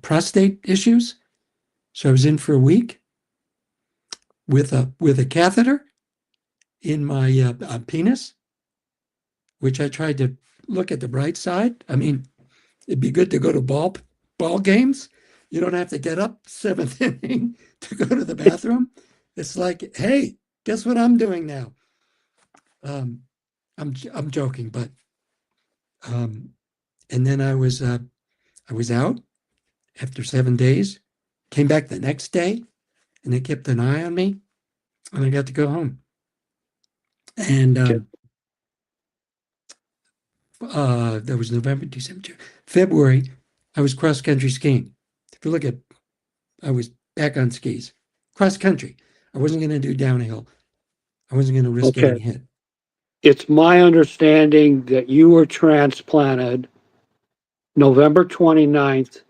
Speaker 2: prostate issues, so I was in for a week with a catheter in my penis, which I tried to look at the bright side. I mean, it'd be good to go to ball games. You don't have to get up seventh inning to go to the bathroom. It's like, hey, guess what I'm doing now? I'm joking, but and then I was out after 7 days, came back the next day, and they kept an eye on me, and I got to go home. And that was November, December, February. I was cross country skiing. If you look at, I was back on skis, cross country. I wasn't going to do downhill. I wasn't going to risk getting hit.
Speaker 1: It's my understanding that you were transplanted November 29th,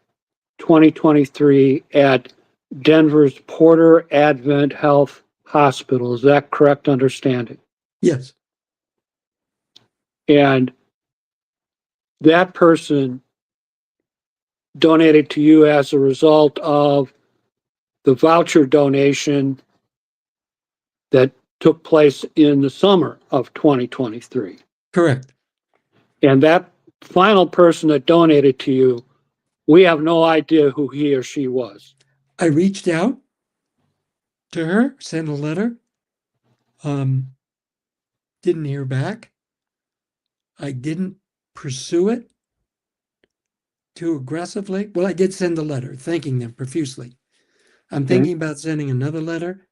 Speaker 1: 2023 at Denver's Porter Advent Health Hospital. Is that correct understanding?
Speaker 2: Yes.
Speaker 1: And that person donated to you as a result of the voucher donation that took place in the summer of 2023.
Speaker 2: Correct.
Speaker 1: And that final person that donated to you, we have no idea who he or she was.
Speaker 2: I reached out to her, sent a letter, didn't hear back. I didn't pursue it too aggressively. Well, I did send a letter thanking them profusely. I'm
Speaker 1: Okay.
Speaker 2: thinking about sending another letter,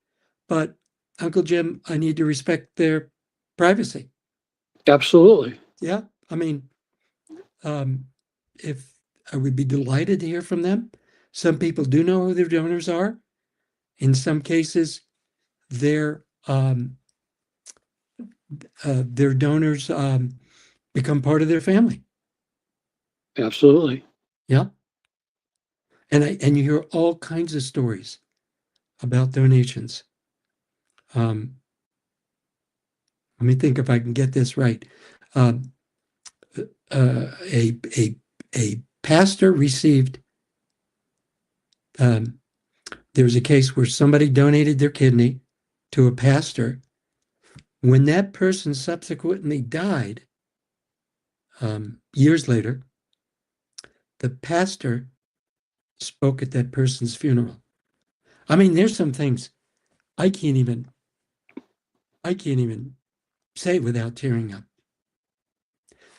Speaker 2: but Uncle Jim, I need to respect their privacy.
Speaker 1: Absolutely.
Speaker 2: Yeah. I mean, if I would be delighted to hear from them. Some people do know who their donors are. In some cases, their donors become part of their family.
Speaker 1: Absolutely.
Speaker 2: Yeah. And you hear all kinds of stories about donations. Let me think if I can get this right. Um, a pastor received. There was a case where somebody donated their kidney to a pastor. When that person subsequently died, years later, the pastor spoke at that person's funeral. I mean, there's some things I can't even say without tearing up.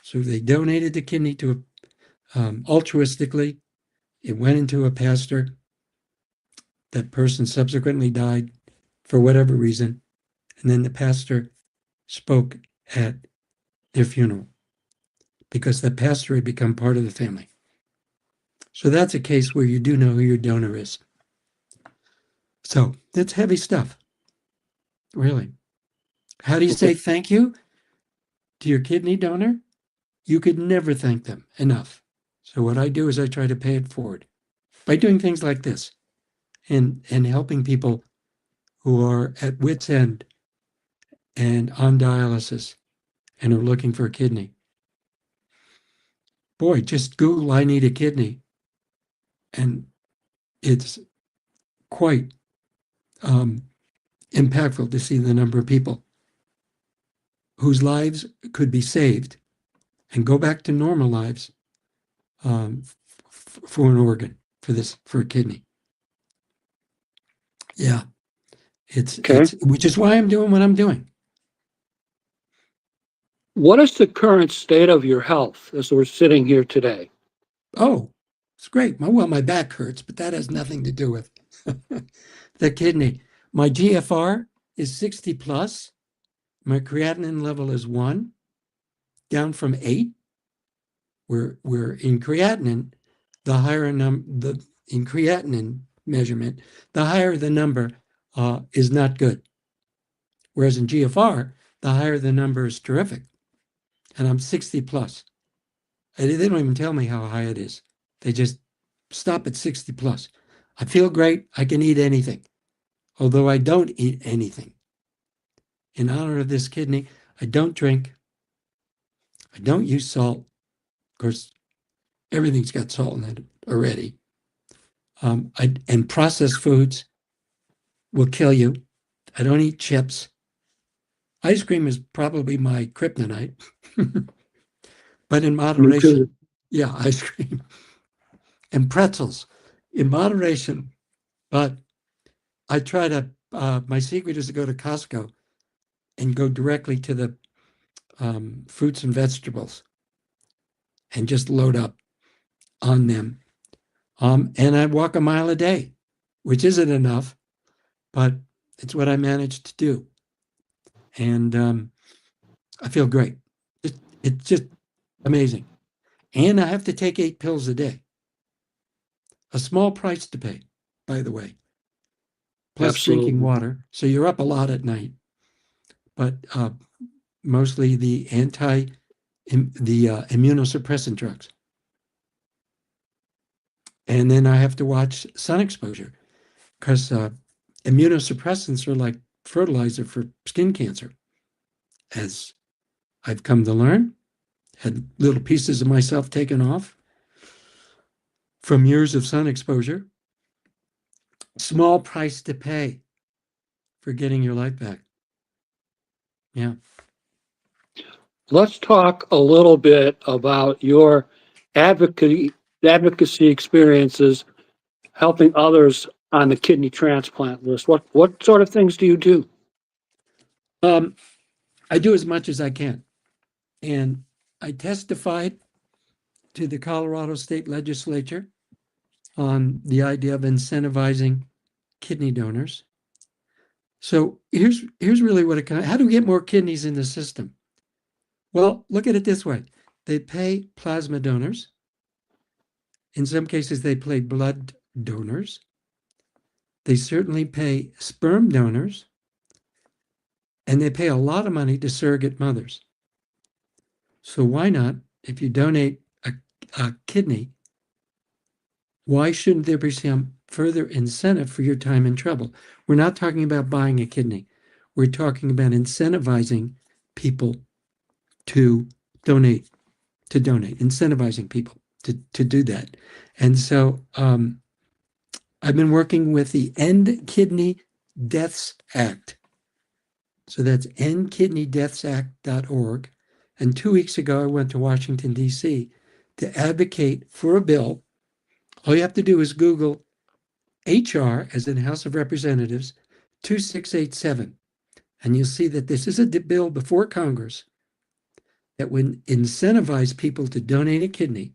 Speaker 2: So they donated the kidney to altruistically. It went into a pastor. That person subsequently died for whatever reason, and then the pastor spoke at their funeral because the pastor had become part of the family. So that's a case where you do know who your donor is. So that's heavy stuff, really. How do you
Speaker 1: Okay.
Speaker 2: say thank you to your kidney donor? You could never thank them enough. So what I do is I try to pay it forward by doing things like this and helping people who are at wit's end and on dialysis and are looking for a kidney. Boy, just Google "I need a kidney," and it's quite impactful to see the number of people whose lives could be saved and go back to normal lives for an organ, for a kidney. Yeah,
Speaker 1: Okay.
Speaker 2: it's which is why I'm doing what I'm doing.
Speaker 1: What is the current state of your health as we're sitting here today?
Speaker 2: Oh, it's great. My back hurts, but that has nothing to do with the kidney. My GFR is 60 plus. My creatinine level is 1, down from 8. We're in creatinine, the higher in creatinine measurement, the higher the number is not good. Whereas in GFR, the higher the number is terrific. And I'm 60 plus. And they don't even tell me how high it is. They just stop at 60 plus. I feel great. I can eat anything, although I don't eat anything. In honor of this kidney, I don't drink. I don't use salt. Of course, everything's got salt in it already. And processed foods will kill you. I don't eat chips. Ice cream is probably my kryptonite, but in
Speaker 1: Me too.
Speaker 2: moderation. Yeah, ice cream and pretzels in moderation. But I try to, my secret is to go to Costco and go directly to the fruits and vegetables and just load up on them. And I walk a mile a day, which isn't enough, but it's what I managed to do. And I feel great. It's just amazing. And I have to take 8 pills a day. A small price to pay, by the way, plus drinking
Speaker 1: Absolutely.
Speaker 2: water. So you're up a lot at night, but mostly the immunosuppressant drugs. And then I have to watch sun exposure because immunosuppressants are like fertilizer for skin cancer, as I've come to learn. Had little pieces of myself taken off from years of sun exposure. Small price to pay for getting your life back. Yeah.
Speaker 1: let's talk a little bit about your advocacy experiences helping others on the kidney transplant list. What sort of things do you do?
Speaker 2: Um, I do as much as I can. And I testified to the Colorado State Legislature on the idea of incentivizing kidney donors. So here's really what it comes. How do we get more kidneys in the system? Well, look at it this way. They pay plasma donors. In some cases, they pay blood donors. They certainly pay sperm donors. And they pay a lot of money to surrogate mothers. So why not, if you donate a kidney, why shouldn't there be some further incentive for your time and trouble? We're not talking about buying a kidney. We're talking about incentivizing people to donate, incentivizing people to do that. And so I've been working with the End Kidney Deaths Act. So that's endkidneydeathsact.org. And 2 weeks ago, I went to Washington, D.C. to advocate for a bill. All you have to do is Google HR, as in House of Representatives, 2687. And you'll see that this is a bill before Congress that would incentivize people to donate a kidney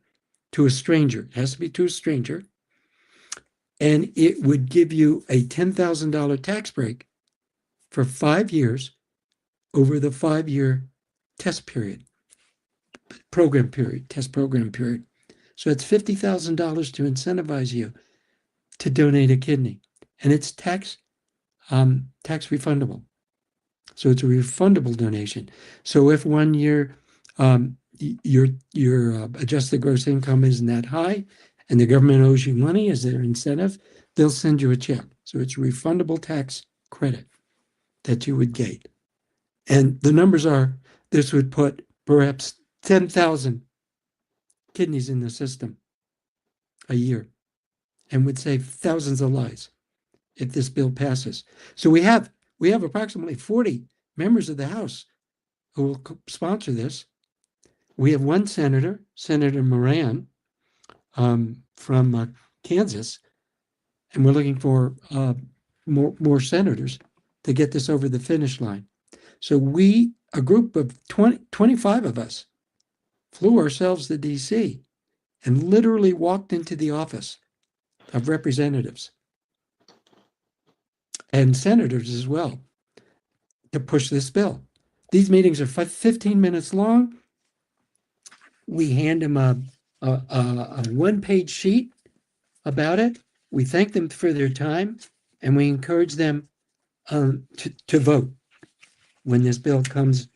Speaker 2: to a stranger. It has to be to a stranger. And it would give you a $10,000 tax break for 5 years over the 5-year test program period. So it's $50,000 to incentivize you to donate a kidney. And it's tax refundable. So it's a refundable donation. So if 1 year your adjusted gross income isn't that high and the government owes you money as their incentive, they'll send you a check. So it's a refundable tax credit that you would get. And the numbers are, this would put perhaps 10,000 kidneys in the system a year and would save thousands of lives if this bill passes. So we have approximately 40 members of the House who will sponsor this. We have one senator, Senator Moran, from Kansas, and we're looking for more senators to get this over the finish line. So a group of 25 of us, flew ourselves to D.C. and literally walked into the office of representatives and senators as well to push this bill. These meetings are 15 minutes long. We hand them a one-page sheet about it. We thank them for their time, and we encourage them to vote when this bill comes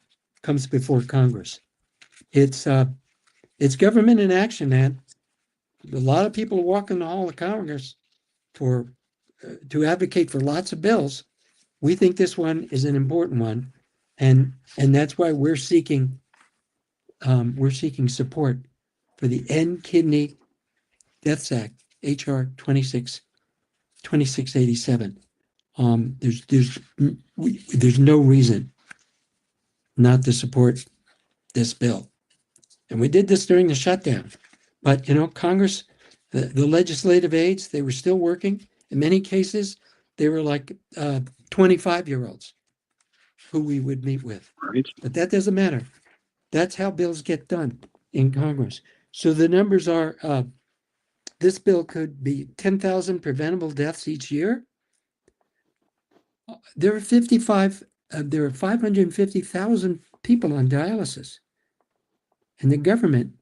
Speaker 2: before Congress. It's government in action, man. A lot of people walk in the hall of Congress to advocate for lots of bills. We think this one is an important one, and that's why we're seeking support for the End Kidney Deaths Act, HR 2687. There's no reason not to support this bill, and we did this during the shutdown. But Congress, the legislative aides, they were still working. In many cases, they were like 25-year-olds who we would meet with.
Speaker 1: Right.
Speaker 2: But that doesn't matter. That's how bills get done in Congress. So the numbers are, this bill could be 10,000 preventable deaths each year. There are 550,000 people on dialysis, and the government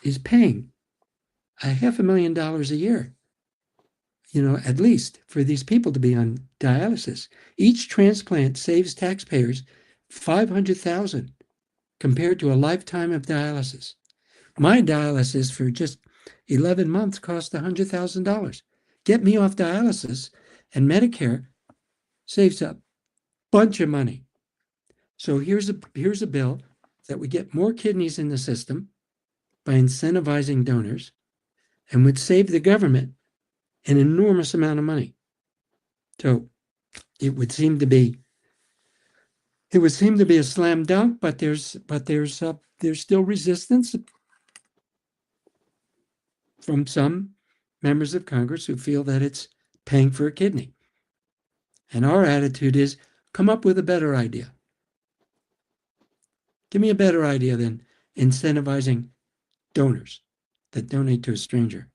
Speaker 2: is paying $500,000 a year, at least for these people to be on dialysis. Each transplant saves taxpayers $500,000 compared to a lifetime of dialysis. My dialysis for just 11 months cost $100,000. Get me off dialysis, and Medicare saves a bunch of money. So here's a bill that would get more kidneys in the system by incentivizing donors and would save the government an enormous amount of money. So it would seem to be it would seem to be a slam dunk, but there's still resistance from some members of Congress who feel that it's paying for a kidney. And our attitude is, come up with a better idea. Give me a better idea than incentivizing donors that donate to a stranger.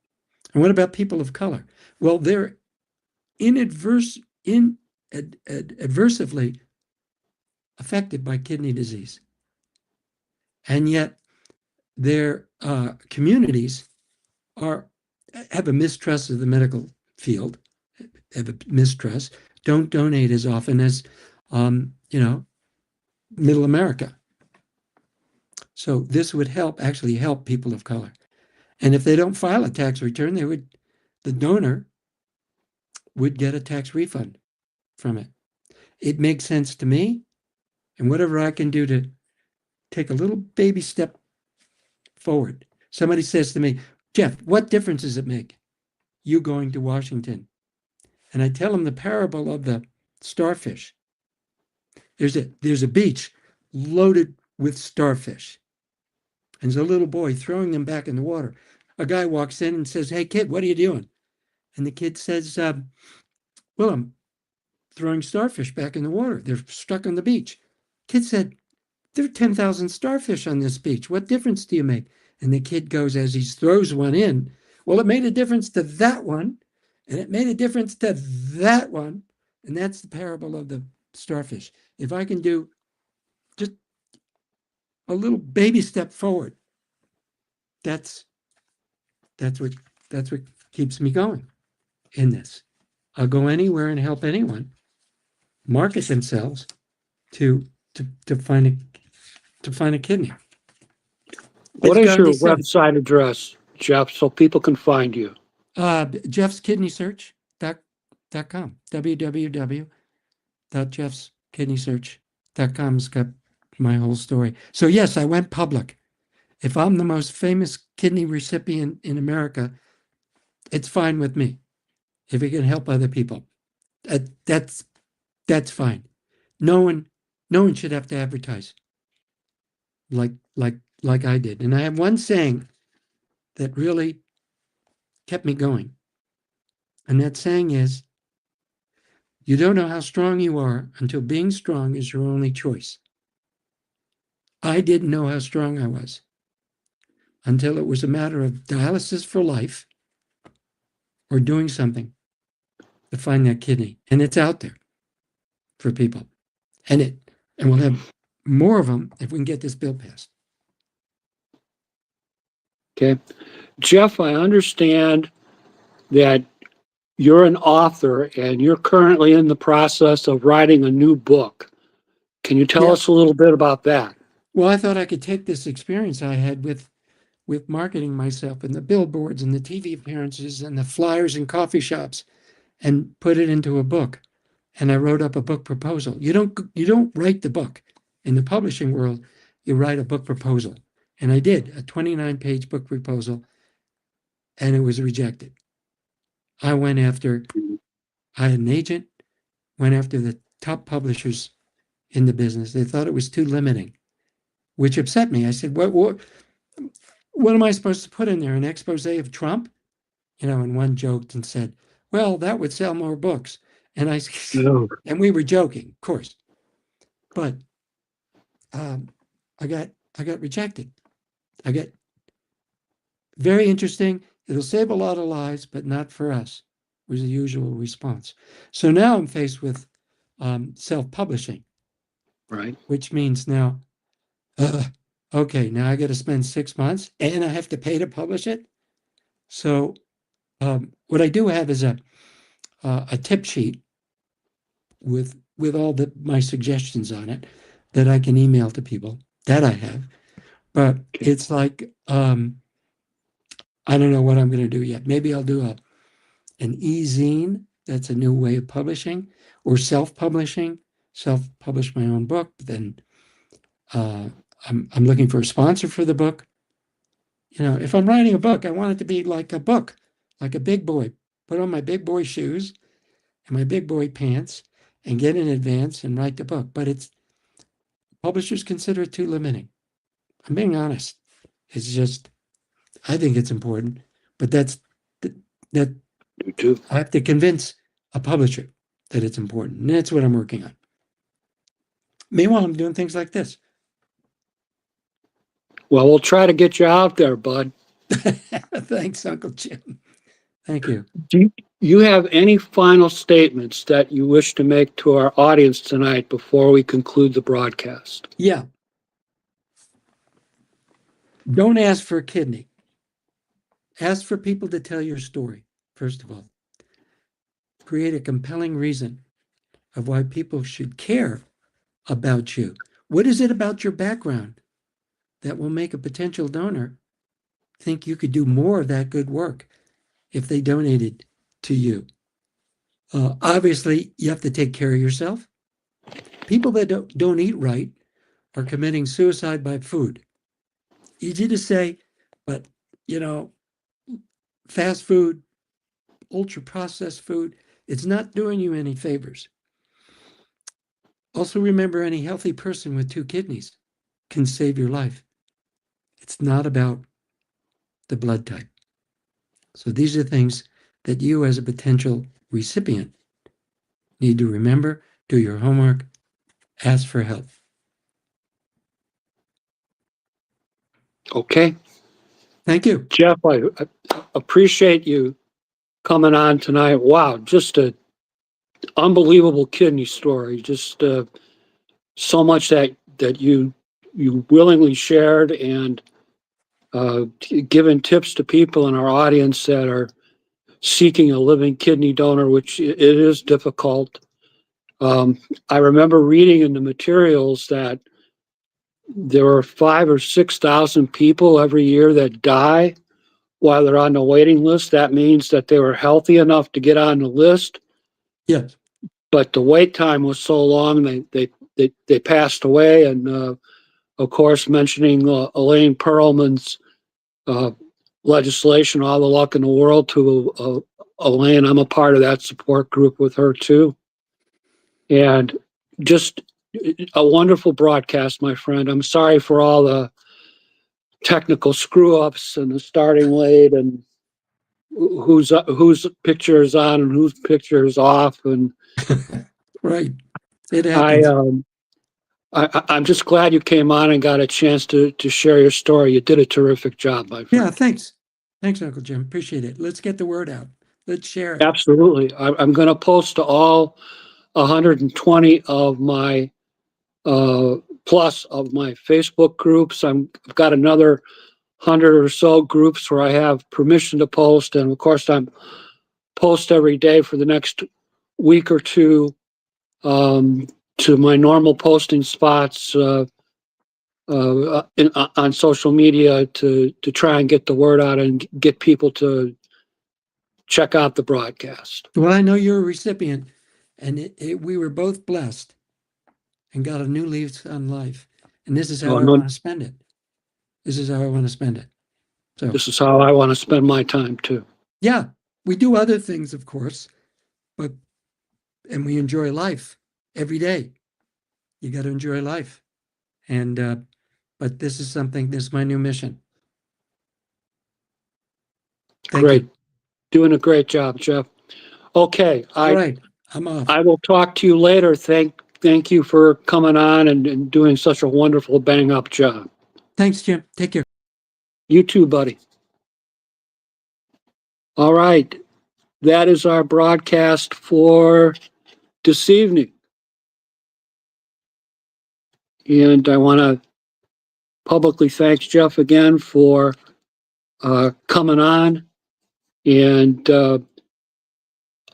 Speaker 2: And what about people of color? Well, they're adversely affected by kidney disease. And yet their communities have a mistrust of the medical field, have a mistrust, don't donate as often as, middle America. So this would actually help people of color. And if they don't file a tax return, the donor would get a tax refund from it. It makes sense to me, and whatever I can do to take a little baby step forward. Somebody says to me, Jeff, what difference does it make, you going to Washington? And I tell them the parable of the starfish. There's a beach loaded with starfish. And there's a little boy throwing them back in the water. A guy walks in and says, hey, kid, what are you doing? And the kid says, well, I'm throwing starfish back in the water. They're stuck on the beach. Kid said, there are 10,000 starfish on this beach. What difference do you make? And the kid goes, as he throws one in, well, it made a difference to that one, and it made a difference to that one. And that's the parable of the starfish. If I can do just a little baby step forward, that's what keeps me going in this. I'll go anywhere and help anyone market themselves to find a kidney.
Speaker 1: What is your website address, Jeff, so people can find you?
Speaker 2: Jeff'sKidneySearch.com. www.jeffskidneysearch.com's got my whole story. So yes, I went public. If I'm the most famous kidney recipient in America, it's fine with me. If it can help other people, that's fine. No one should have to advertise like I did. And I have one saying that really kept me going. And that saying is, you don't know how strong you are until being strong is your only choice. I didn't know how strong I was until it was a matter of dialysis for life or doing something to find that kidney. And it's out there for people. And we'll have more of them if we can get this bill passed.
Speaker 1: Okay. Jeff, I understand that you're an author and you're currently in the process of writing a new book. Can you tell us a little bit about that?
Speaker 2: Well, I thought I could take this experience I had with marketing myself and the billboards and the TV appearances and the flyers in coffee shops and put it into a book. And I wrote up a book proposal. You don't write the book. In the publishing world, you write a book proposal. And I did a 29-page book proposal, and it was rejected. I had an agent, went after the top publishers in the business. They thought it was too limiting, which upset me. I said, what am I supposed to put in there? An expose of Trump? And one joked and said, well, that would sell more books. And and we were joking, of course. But I got rejected. I got very interesting. It'll save a lot of lives, but not for us, was the usual response. So now I'm faced with self-publishing,
Speaker 1: right?
Speaker 2: Which means now, okay, now I got to spend 6 months and I have to pay to publish it. So what I do have is a tip sheet with all my suggestions on it that I can email to people that I have. But it's like, I don't know what I'm going to do yet. Maybe I'll do an e-zine. That's a new way of publishing, or self-publishing, self-publish my own book. But then I'm looking for a sponsor for the book. If I'm writing a book, I want it to be like a book, like a big boy. Put on my big boy shoes and my big boy pants and get in advance and write the book. But Publishers consider it too limiting. I'm being honest. It's just, I think it's important, but that
Speaker 1: You too.
Speaker 2: I have to convince a publisher that it's important. And that's what I'm working on. Meanwhile, I'm doing things like this.
Speaker 1: Well, we'll try to get you out there, bud.
Speaker 2: Thanks, Uncle Jim. Thank you.
Speaker 1: Do you have any final statements that you wish to make to our audience tonight before we conclude the broadcast?
Speaker 2: Yeah. Don't ask for a kidney. Ask for people to tell your story, first of all. Create a compelling reason of why people should care about you. What is it about your background that will make a potential donor think you could do more of that good work if they donated to you? Obviously, you have to take care of yourself. People that don't eat right are committing suicide by food. Easy to say, but fast food, ultra processed food, it's not doing you any favors. Also, remember, any healthy person with 2 kidneys can save your life. It's not about the blood type. So these are things that you, as a potential recipient, need to remember, do your homework, ask for help.
Speaker 1: Okay.
Speaker 2: Thank you.
Speaker 1: Jeff, I appreciate you coming on tonight. Wow, just an unbelievable kidney story. Just so much that you willingly shared, and giving tips to people in our audience that are seeking a living kidney donor, which it is difficult. I remember reading in the materials that there are 5,000 or 6,000 people every year that die while they're on the waiting list. That means that they were healthy enough to get on the list,
Speaker 2: Yes.
Speaker 1: but the wait time was so long they passed away. And of course, mentioning Elaine Perlman's legislation, all the luck in the world to Elaine. I'm a part of that support group with her too. And just a wonderful broadcast, my friend. I'm sorry for all the technical screw ups and the starting late and whose picture is on and whose picture is off. And
Speaker 2: Right. It happens.
Speaker 1: I'm just glad you came on and got a chance to share your story. You did a terrific job, my friend.
Speaker 2: Yeah, thanks. Thanks, Uncle Jim. Appreciate it. Let's get the word out. Let's share it.
Speaker 1: Absolutely. I'm going to post to all 120 of my plus of my Facebook groups. I've got another 100 or so groups where I have permission to post, and of course I'm post every day for the next week or two to my normal posting spots on social media to try and get the word out and get people to check out the broadcast.
Speaker 2: Well, I know you're a recipient, and we were both blessed and got a new lease on life. And this is how I want to spend it. This is how I want to spend it. So
Speaker 1: this is how I want to spend my time too.
Speaker 2: Yeah, we do other things, of course, and we enjoy life every day. You got to enjoy life. And, but this is my new mission.
Speaker 1: Great. Doing a great job, Jeff. Okay.
Speaker 2: All right. I'm off.
Speaker 1: I will talk to you later. Thank you for coming on and doing such a wonderful bang up job.
Speaker 2: Thanks, Jim. Take care.
Speaker 1: You too, buddy. All right. That is our broadcast for this evening. And I want to publicly thank Jeff again for coming on. And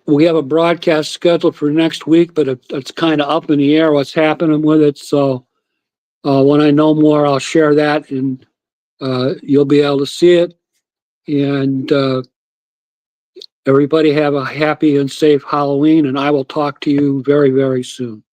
Speaker 1: we have a broadcast scheduled for next week, but it's kind of up in the air what's happening with it. So when I know more, I'll share that, and you'll be able to see it. And everybody have a happy and safe Halloween, and I will talk to you very, very soon.